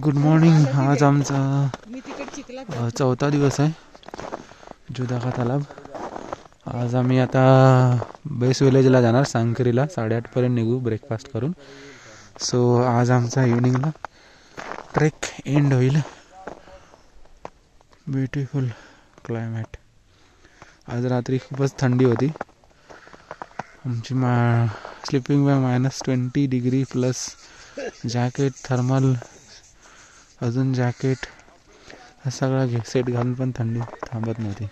Good morning. आज आमचा चौथा दिवस आहे जुदा का तालाब. आज आम्ही आता बेस विलेजला जाणार. सांकरीला 8:30पर्यंत निघू ब्रेकफास्ट करून. सो आज आमचा इव्हनिंगला ट्रेक एंड होईल. Beautiful climate. आज रात्री खूपच थंडी होती. आमची sleeping bag -20 degree plus jacket, thermal, अजून जॅकेट, हा सगळा सेट घालून पण थंडी थांबत नव्हती.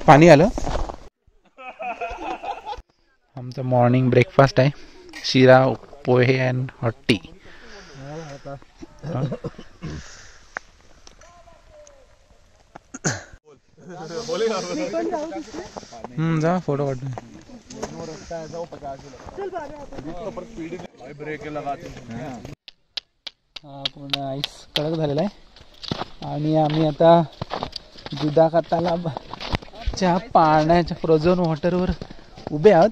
पाणी आलं. आमचा मॉर्निंग ब्रेकफास्ट आहे शिरा, पोहे अँड हॉट टी. जा फोटो काढतो. पूर्ण आईस कडक झालेला आहे आणि आम्ही आता जुदा का तालाबच्या पाण्याच्या फ्रोझन वॉटरवर उभे आहोत.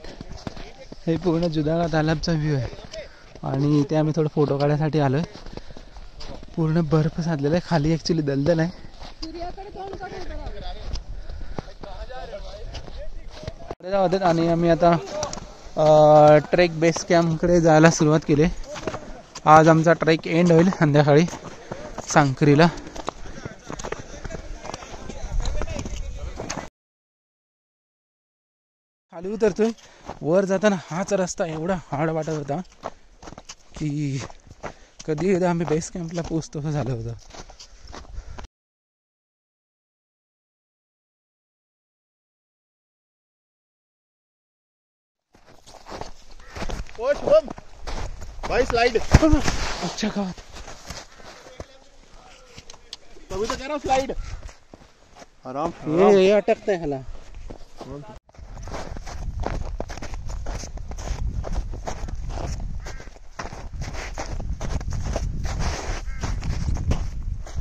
हे पूर्ण जुदा का तालाबचा व्ह्यू आहे आणि इथे आम्ही थोडं फोटो काढण्यासाठी आलोय. पूर्ण बर्फ साधलेला आहे. खाली ॲक्च्युली दलदल आहे. आणि आम्ही आता ट्रेक बेस कॅम्पकडे जायला सुरुवात केली. आज आमचा ट्रेक एंड होईल संध्याकाळी सांकरीला. खाली उतरतोय. वर जाताना हाच रस्ता एवढा हार्ड वाटत होता की कधी एकदा आम्ही बेस कॅम्पला पोहोचतो असं झालं होतं. भाई स्लाइड. अच्छा गावात तभी तो कह रहा हूँ स्लाइड. आराम. ये अटकता है ह्याला.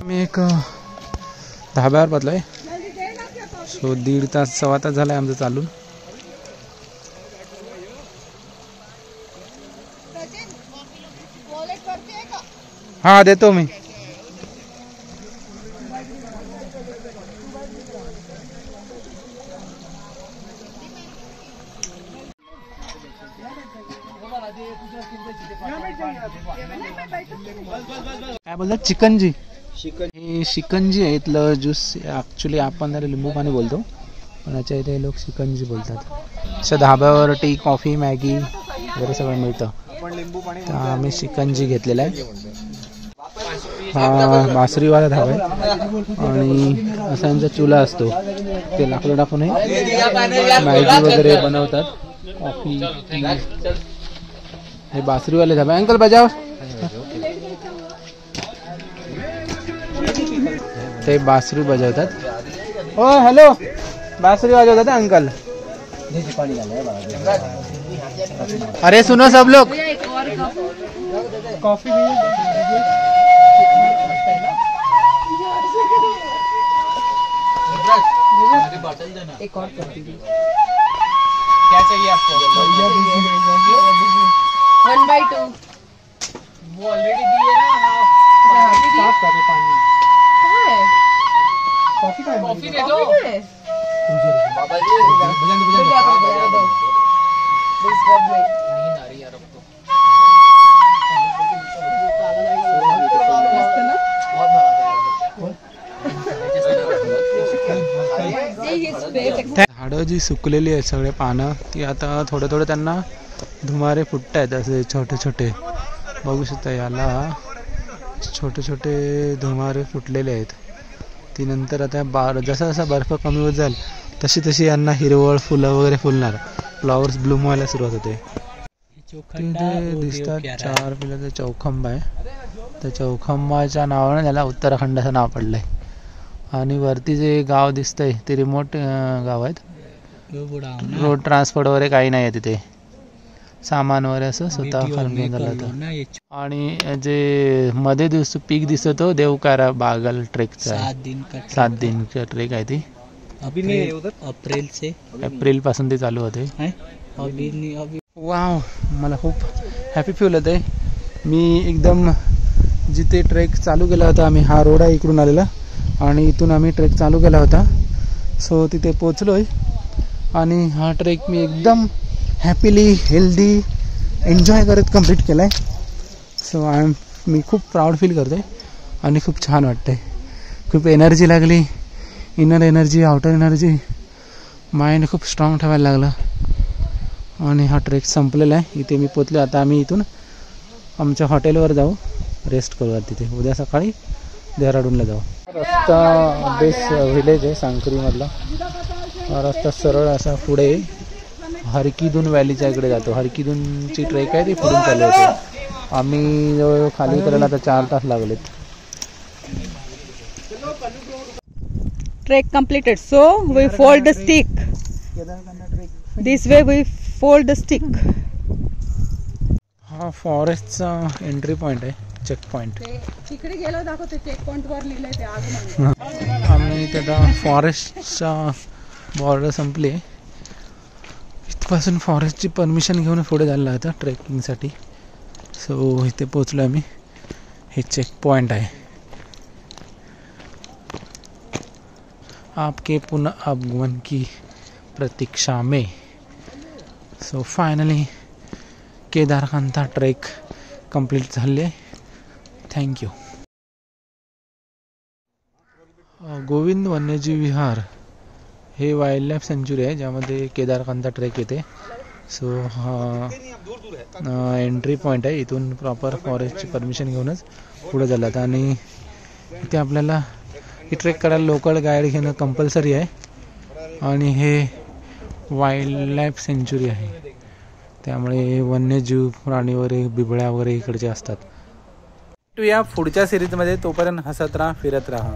मी एक धाब्यावर बदलाय. सो 1.5 तास 1.25 तास झालाय आमचं चालून. हाँ देतो मी. काय बोलतात? चिकनजी. हे शिकंजी आहे. इथलं ज्यूस ॲक्च्युली आपण त्याला लिंबू पाणी बोलतो पण याच्या इथे लोक शिकंजी बोलतात. अशा धाब्यावर टी, कॉफी, मॅगी वगैरे सगळं मिळतं. तर आम्ही शिकंजी घेतलेला आहे. हा बासरीवाला धाबा आहे आणि असा यांचा चुला असतो. ते लाकडं टाकून मॅगी वगैरे बनवतात. Coffee, tea. हे बासरीवाले धाबा. अंकल बजाव. ते बासरी बजावतात. हो हॅलो, बासरी वाजवतात अंकल. अरे सुनो सब लोग, कॉफी एक और कॉफी. क्या चाहिए आपको? 1/2. वो ऑलरेडी दिए ना. साफ कर पानी. कॉफी का कॉफी दे दो. बाबा जी झाडं जी सुकलेली आहेत सगळे पानं ती आता थोडे थोडे त्यांना धुमारे फुटत आहेत. असे छोटे छोटे बघू शकता. याला छोटे छोटे धुमारे फुटलेले आहेत. ती नंतर आता जसा जसा बर्फ कमी होत जाईल तशी तशी यांना हिरवळ फुलं वगैरे फुलणार. फ्लॉवर्स ब्लूम व्हायला सुरुवात होते. तिथे दिसतात 4 पिलाचा चौखंबा आहे. त्या चौखंबाच्या नावाने त्याला उत्तराखंड असं नाव पडलंय. आणि वरती जे गाव दिसतंय ते रिमोट गाव आहेत. रोड ट्रान्सपोर्ट वगैरे काही नाही आहे तिथे. सामान वगैरे असं स्वतः खालून घेऊन झालं होतं. आणि जे मध्ये पीक दिसतो देवकारा बागल ट्रेकचा 7 दिनचा ट्रेक आहे ती. अभी नहीं है उधर, अप्रैल से, एप्रिलपासून ते चालू होते. अभी नहीं अभी. वाव, मला खूप हॅपी फील होत आहे. मी एकदम जिथे ट्रेक चालू केला होता आम्ही, हा रोड आहे इकडून आलेला आणि इथून आम्ही ट्रेक चालू केला होता. सो तिथे पोचलो आहे आणि हा ट्रेक मी एकदम हॅपीली हेल्दी एन्जॉय करत कंप्लीट केला आहे. सो मी खूप प्राऊड फील करतो आहे आणि खूप छान वाटतं आहे. खूप एनर्जी लागली, inner energy, outer energy, mind खूप स्ट्रॉंग ठेवायला लागलं आणि हा ट्रेक संपलेला आहे. इथे मी पोचलो. आता आम्ही इथून आमच्या हॉटेलवर जाऊ, रेस्ट करूया तिथे. उद्या सकाळी देहराडूनला जाऊ. रस्ता बेस विलेज आहे सांकरीमधला. हा रस्ता सरळ असा पुढे हरकीदून व्हॅलीच्या इकडे जातो. हरकीदूनची ट्रेक आहे ती पुढून चालू होते. आम्ही जवळ खाली करायला आता 4 तास लागलेत. Trek completed. So we fold the stick. This way we fold the stick. हा फॉरेस्टचा एंट्री पॉईंट आहे, चेक पॉईंट. तिकडे गेलो दाखवते चेक पॉईंट वर लिहिलंय ते आग. आम्ही त्याला फॉरेस्टचा बॉर्डर संपली. इथपासून फॉरेस्टची परमिशन घेऊन पुढे जायला लागतं ट्रेकिंगसाठी. सो इथे पोचलो आम्ही. हे चेक पॉईंट आहे. आपके पुनः आगमन की प्रतीक्षा में. सो फायनली केदारकांता ट्रेक कंप्लीट झाले. थँक्यू. गोविंद वन्यजीव विहार हे वाईल्ड लाईफ सेंच्युरी आहे ज्यामध्ये केदारकांता ट्रेक येते. सो हा एंट्री पॉईंट आहे. इथून प्रॉपर फॉरेस्टची परमिशन घेऊनच पुढे झालं. आणि इथे आपल्याला ही ट्रेक करायला लोकल गाईड घेणं कंपल्सरी आहे आणि हे वाईल्ड लाईफ सेंच्युरी आहे त्यामुळे वन्यजीव प्राणी वगैरे, बिबळ्या वगैरे इकडचे असतात. भेटूया पुढच्या सिरीजमध्ये. तोपर्यंत हसत राहा, फिरत राहा.